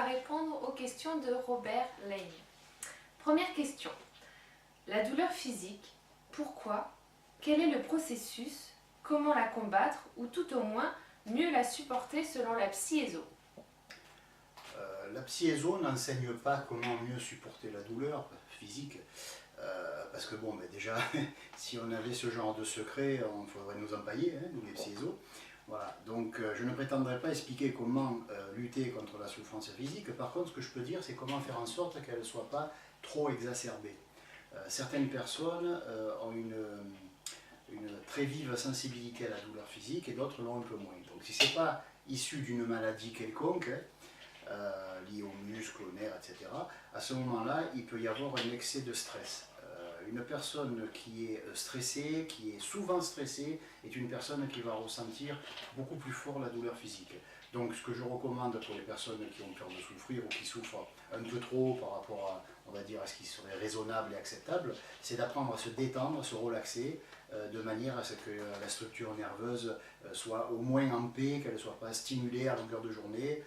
répondre aux questions de Robert Lane. Première question. La douleur physique, pourquoi? Quel est le processus? Comment la combattre? Ou tout au moins, mieux la supporter selon la psy-éso? La psy-éso n'enseigne pas comment mieux supporter la douleur physique, parce que bon, déjà, si on avait ce genre de secret, on faudrait nous empailler, nous les psy-éso. Voilà. Donc je ne prétendrai pas expliquer comment lutter contre la souffrance physique. Par contre, ce que je peux dire, c'est comment faire en sorte qu'elle ne soit pas trop exacerbée. Certaines personnes ont une très vive sensibilité à la douleur physique et d'autres l'ont un peu moins. Donc si ce n'est pas issu d'une maladie quelconque, liée aux muscles, aux nerfs, etc., à ce moment-là, il peut y avoir un excès de stress. Une personne qui est stressée, qui est souvent stressée, est une personne qui va ressentir beaucoup plus fort la douleur physique. Donc ce que je recommande pour les personnes qui ont peur de souffrir ou qui souffrent un peu trop par rapport à, on va dire, à ce qui serait raisonnable et acceptable, c'est d'apprendre à se détendre, à se relaxer, de manière à ce que la structure nerveuse soit au moins en paix, qu'elle ne soit pas stimulée à longueur de journée,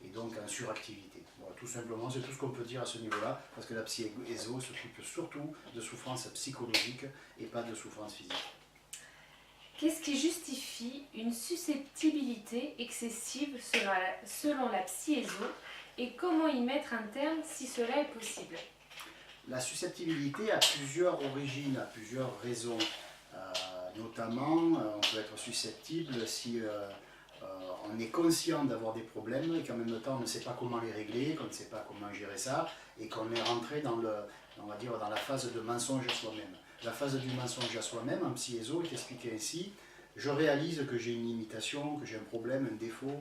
et donc en suractivité. Voilà, tout simplement, c'est tout ce qu'on peut dire à ce niveau-là, parce que la psy-éso s'occupe surtout de souffrance psychologique et pas de souffrance physique. Qu'est-ce qui justifie une susceptibilité excessive selon la psy-éso et comment y mettre un terme si cela est possible? La susceptibilité a plusieurs origines, a plusieurs raisons. Notamment, on peut être susceptible si on est conscient d'avoir des problèmes et qu'en même temps on ne sait pas comment les régler, qu'on ne sait pas comment gérer ça et qu'on est rentré dans, on va dire, dans la phase de mensonge à soi-même. La phase du mensonge à soi-même en psy-éso est expliquée ainsi: je réalise que j'ai une limitation, que j'ai un problème, un défaut,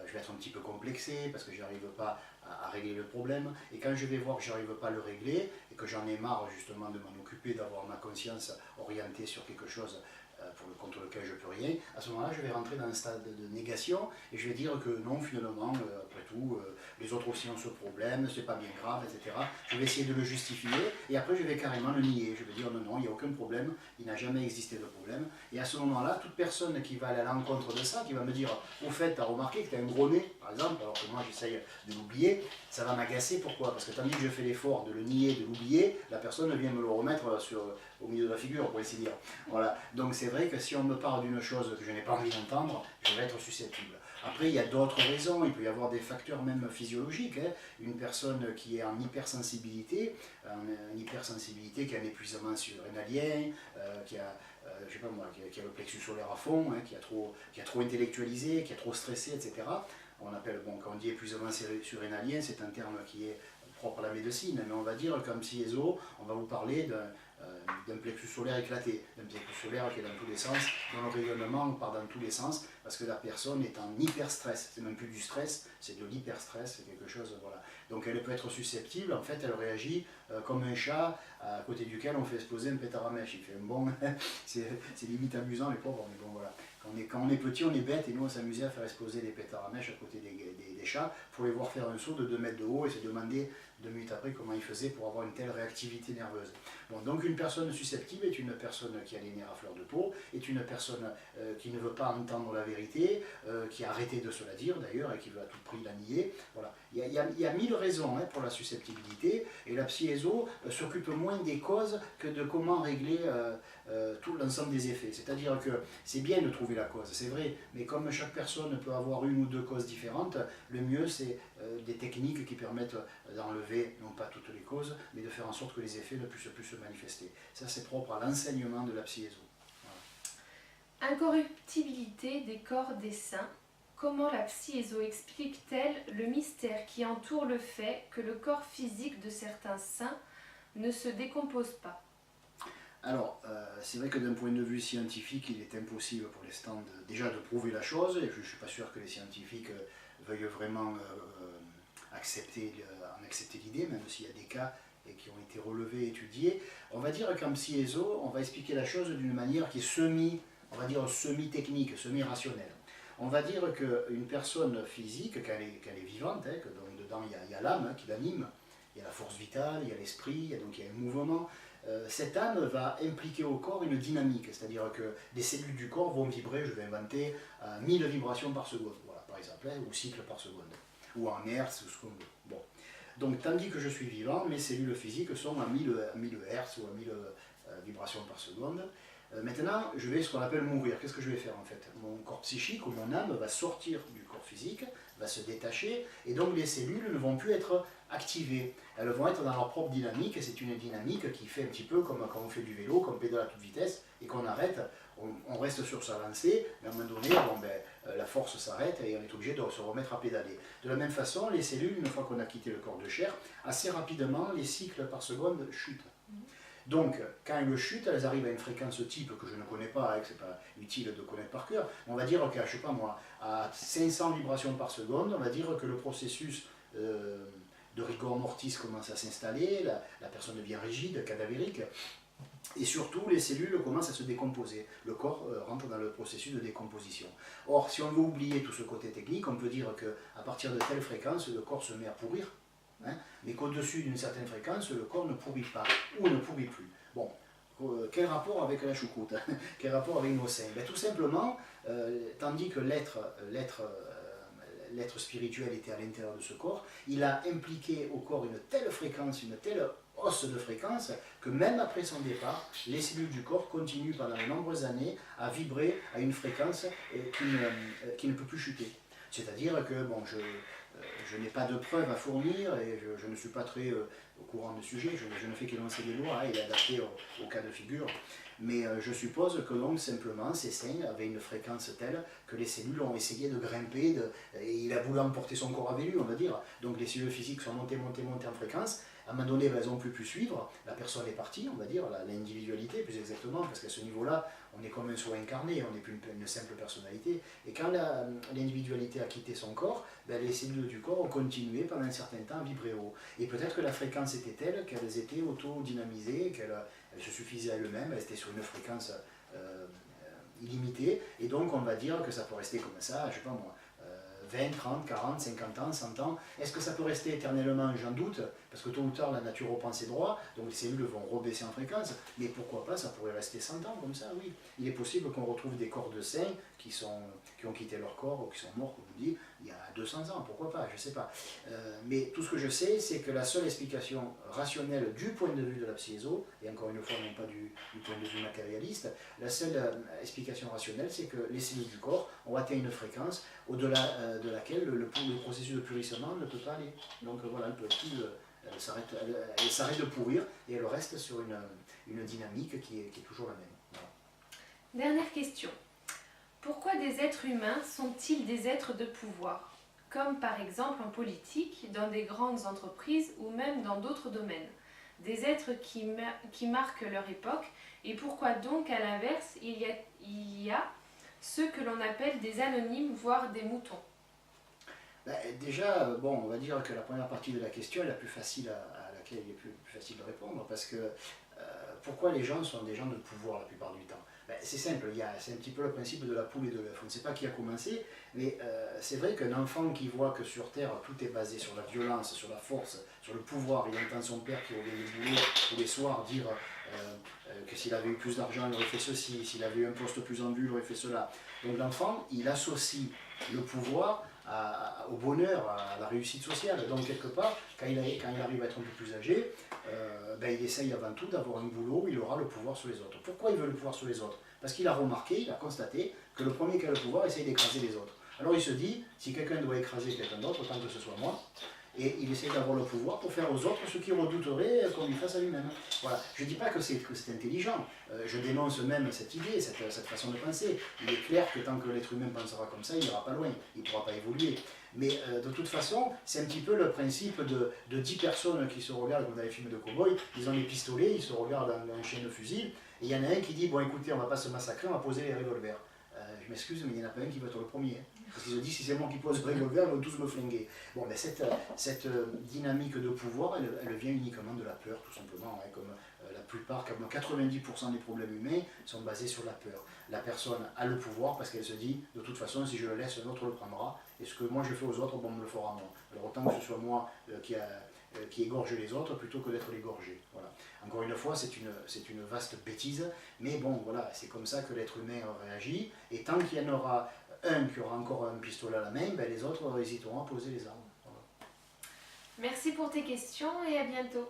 je vais être un petit peu complexé parce que je n'arrive pas à régler le problème, et quand je vais voir que je n'arrive pas à le régler et que j'en ai marre justement de m'en occuper, d'avoir ma conscience orientée sur quelque chose contre lequel je ne peux rien, à ce moment-là je vais rentrer dans un stade de négation et je vais dire que non, finalement, après tout, les autres aussi ont ce problème, c'est pas bien grave, etc. Je vais essayer de le justifier et après je vais carrément le nier. Je vais dire non, non, il n'y a aucun problème, il n'a jamais existé de problème. Et à ce moment-là, toute personne qui va aller à l'encontre de ça, qui va me dire au fait, tu as remarqué que tu as un gros nez, par exemple, alors que moi j'essaye de l'oublier, ça va m'agacer. Pourquoi? Parce que tandis que je fais l'effort de le nier, de l'oublier, la personne vient me le remettre au milieu de la figure, pour ainsi dire. Voilà. Donc c'est vrai que si on me parle d'une chose que je n'ai pas envie d'entendre, je vais être susceptible. Après, il y a d'autres raisons, il peut y avoir des facteurs même physiologiques. Une personne qui est en hypersensibilité, qui a un épuisement surrénalien, qui a, je sais pas moi, qui a le plexus solaire à fond, qui a trop intellectualisé, qui a trop stressé, etc. On appelle, bon, quand on dit épuisement surrénalien, c'est un terme qui est propre à la médecine, mais on va dire qu'en psy-éso, on va vous parler d'un plexus solaire éclaté, d'un plexus solaire qui est dans tous les sens, dont le rayonnement part dans tous les sens, parce que la personne est en hyper-stress. C'est même plus du stress, c'est de l'hyper-stress, c'est quelque chose, voilà. Donc elle peut être susceptible, en fait elle réagit comme un chat à côté duquel on fait exploser un pétard à mèche. Il fait un bon, c'est limite amusant les pauvres, mais bon voilà. Quand on est petit, on est bête, et nous on s'amusait à faire exploser des pétards à mèche à côté des chats pour les voir faire un saut de 2 mètres de haut et se demander 2 minutes après comment ils faisaient pour avoir une telle réactivité nerveuse. Bon, donc une personne susceptible est une personne qui a les nerfs à fleur de peau, est une personne qui ne veut pas entendre la vérité, qui a arrêté de se la dire d'ailleurs et qui veut à tout prix la nier. Voilà. Il y a 1000 raisons pour la susceptibilité, et la psy-éso s'occupe moins des causes que de comment régler tout l'ensemble des effets. C'est-à-dire que c'est bien de trouver la cause, c'est vrai, mais comme chaque personne peut avoir une ou deux causes différentes, le mieux c'est des techniques qui permettent d'enlever, non pas toutes les causes, mais de faire en sorte que les effets ne puissent plus se manifester. Ça c'est propre à l'enseignement de la psy-éso. Voilà. Incorruptibilité des corps des saints. Comment la psy-éso explique-t-elle le mystère qui entoure le fait que le corps physique de certains saints ne se décompose pas? Alors, c'est vrai que d'un point de vue scientifique, il est impossible pour l'instant déjà de prouver la chose, et je ne suis pas sûr que les scientifiques veuillent vraiment en accepter l'idée, même s'il y a des cas qui ont été relevés, étudiés. On va dire qu'en psy-éso, on va expliquer la chose d'une manière qui est semi-technique, semi-rationnelle. On va dire qu'une personne physique, qu'elle est vivante, que donc dedans il y a l'âme qui l'anime, il y a la force vitale, il y a l'esprit, donc il y a un mouvement. Cette âme va impliquer au corps une dynamique, c'est-à-dire que des cellules du corps vont vibrer, je vais inventer, à 1000 vibrations par seconde, voilà, par exemple, ou cycles par seconde. ou en Hertz, ou ce qu'on veut. Bon. Donc, tandis que je suis vivant, mes cellules physiques sont à 1000 Hertz ou à 1000 vibrations par seconde. Maintenant, je vais ce qu'on appelle mourir. Qu'est-ce que je vais faire en fait? Mon corps psychique ou mon âme va sortir du corps physique, va se détacher, et donc les cellules ne vont plus être activées. Elles vont être dans leur propre dynamique, et c'est une dynamique qui fait un petit peu comme quand on fait du vélo, qu'on pédale à toute vitesse, et qu'on arrête, on reste sur sa lancée, mais à un moment donné, la force s'arrête et on est obligé de se remettre à pédaler. De la même façon, les cellules, une fois qu'on a quitté le corps de chair, assez rapidement, les cycles par seconde chutent. Donc, quand elles chutent, elles arrivent à une fréquence type que je ne connais pas, et que ce n'est pas utile de connaître par cœur. On va dire qu'à, je sais pas moi, à 500 vibrations par seconde, on va dire que le processus de rigor mortis commence à s'installer, la personne devient rigide, cadavérique, et surtout les cellules commencent à se décomposer. Le corps rentre dans le processus de décomposition. Or, si on veut oublier tout ce côté technique, on peut dire qu'à partir de telle fréquence, le corps se met à pourrir. Hein, mais qu'au-dessus d'une certaine fréquence, le corps ne pourrit pas, ou ne pourrit plus. Bon, quel rapport avec la choucroute? Quel rapport avec nos seins? Tout simplement, tandis que l'être spirituel était à l'intérieur de ce corps, il a impliqué au corps une telle fréquence, une telle hausse de fréquence, que même après son départ, les cellules du corps continuent pendant de nombreuses années à vibrer à une fréquence qui ne peut plus chuter. C'est-à-dire que, bon, je n'ai pas de preuves à fournir et je ne suis pas très au courant du sujet, je ne fais qu'énoncer des lois et adapter au cas de figure. Mais je suppose que donc simplement ces seins avaient une fréquence telle que les cellules ont essayé de grimper et il a voulu emporter son corps avec lui, on va dire. Donc les cellules physiques sont montées en fréquence. À un moment donné, elles n'ont plus pu suivre, la personne est partie, on va dire, l'individualité plus exactement, parce qu'à ce niveau-là, on est comme un soi incarné, on n'est plus une simple personnalité. Et quand l'individualité a quitté son corps, les cellules du corps ont continué pendant un certain temps à vibrer haut. Et peut-être que la fréquence était telle qu'elles étaient auto-dynamisées, qu'elles se suffisaient à elles-mêmes, elles étaient sur une fréquence illimitée, et donc on va dire que ça peut rester comme ça, je ne sais pas moi, 20, 30, 40, 50 ans, 100 ans. Est-ce que ça peut rester éternellement? J'en doute, parce que tôt ou tard la nature reprend ses droits, donc les cellules vont rebaisser en fréquence, mais pourquoi pas, ça pourrait rester 100 ans comme ça, oui. Il est possible qu'on retrouve des corps de saints qui ont quitté leur corps, ou qui sont morts, comme on dit, il y a 200 ans, pourquoi pas, je ne sais pas. Mais tout ce que je sais, c'est que la seule explication rationnelle du point de vue de la psyéso, et encore une fois non pas du point de vue matérialiste, la seule explication rationnelle, c'est que les cellules du corps ont atteint une fréquence au-delà de laquelle le processus de purissement ne peut pas aller. Donc voilà, elle s'arrête de pourrir et elle reste sur une dynamique qui est toujours la même. Voilà. Dernière question. Pourquoi des êtres humains sont-ils des êtres de pouvoir? Comme par exemple en politique, dans des grandes entreprises ou même dans d'autres domaines. Des êtres qui marquent leur époque. Et pourquoi donc, à l'inverse, il y a ceux que l'on appelle des anonymes, voire des moutons? Déjà, bon, on va dire que la première partie de la question est la plus facile à laquelle il est plus facile de répondre, parce que pourquoi les gens sont des gens de pouvoir la plupart du temps? C'est simple, c'est un petit peu le principe de la poule et de l'œuf. On ne sait pas qui a commencé, mais c'est vrai qu'un enfant qui voit que sur Terre tout est basé sur la violence, sur la force, sur le pouvoir, il entend son père qui revient du boulot tous les soirs dire que s'il avait eu plus d'argent, il aurait fait ceci, s'il avait eu un poste plus en vue, il aurait fait cela. Donc l'enfant, il associe le pouvoir au bonheur, à la réussite sociale. Donc quelque part, quand il arrive à être un peu plus âgé, il essaye avant tout d'avoir un boulot où il aura le pouvoir sur les autres. Pourquoi il veut le pouvoir sur les autres? Parce qu'il a remarqué, il a constaté que le premier qui a le pouvoir essaye d'écraser les autres. Alors il se dit, si quelqu'un doit écraser quelqu'un d'autre, autant que ce soit moi, et il essaie d'avoir le pouvoir pour faire aux autres ce qu'il redouterait qu'on lui fasse à lui-même. Voilà. Je ne dis pas que c'est intelligent, je dénonce même cette idée, cette façon de penser. Il est clair que tant que l'être humain pensera comme ça, il n'ira pas loin, il ne pourra pas évoluer. Mais de toute façon, c'est un petit peu le principe de 10 personnes qui se regardent comme dans les films de cow-boys, ils ont les pistolets, ils se regardent en chaîne de fusil, et il y en a un qui dit, bon écoutez, on ne va pas se massacrer, on va poser les revolvers. Je m'excuse, mais il n'y en a pas un qui va être le premier. Parce qu'ils se disent, si c'est moi qui pose le revolver, ils vont tous me flinguer. Bon, mais cette dynamique de pouvoir, elle vient uniquement de la peur, tout simplement. Hein, comme la plupart, comme 90% des problèmes humains sont basés sur la peur. La personne a le pouvoir parce qu'elle se dit, de toute façon, si je le laisse, un autre le prendra. Et ce que moi je fais aux autres, bon, on me le fera moi. Alors autant que ce soit moi qui égorge les autres plutôt que d'être l'égorgé. Voilà. Encore une fois, c'est une vaste bêtise, mais bon, voilà, c'est comme ça que l'être humain réagit, et tant qu'il y en aura un qui aura encore un pistolet à la main, les autres hésiteront à poser les armes. Merci pour tes questions et à bientôt.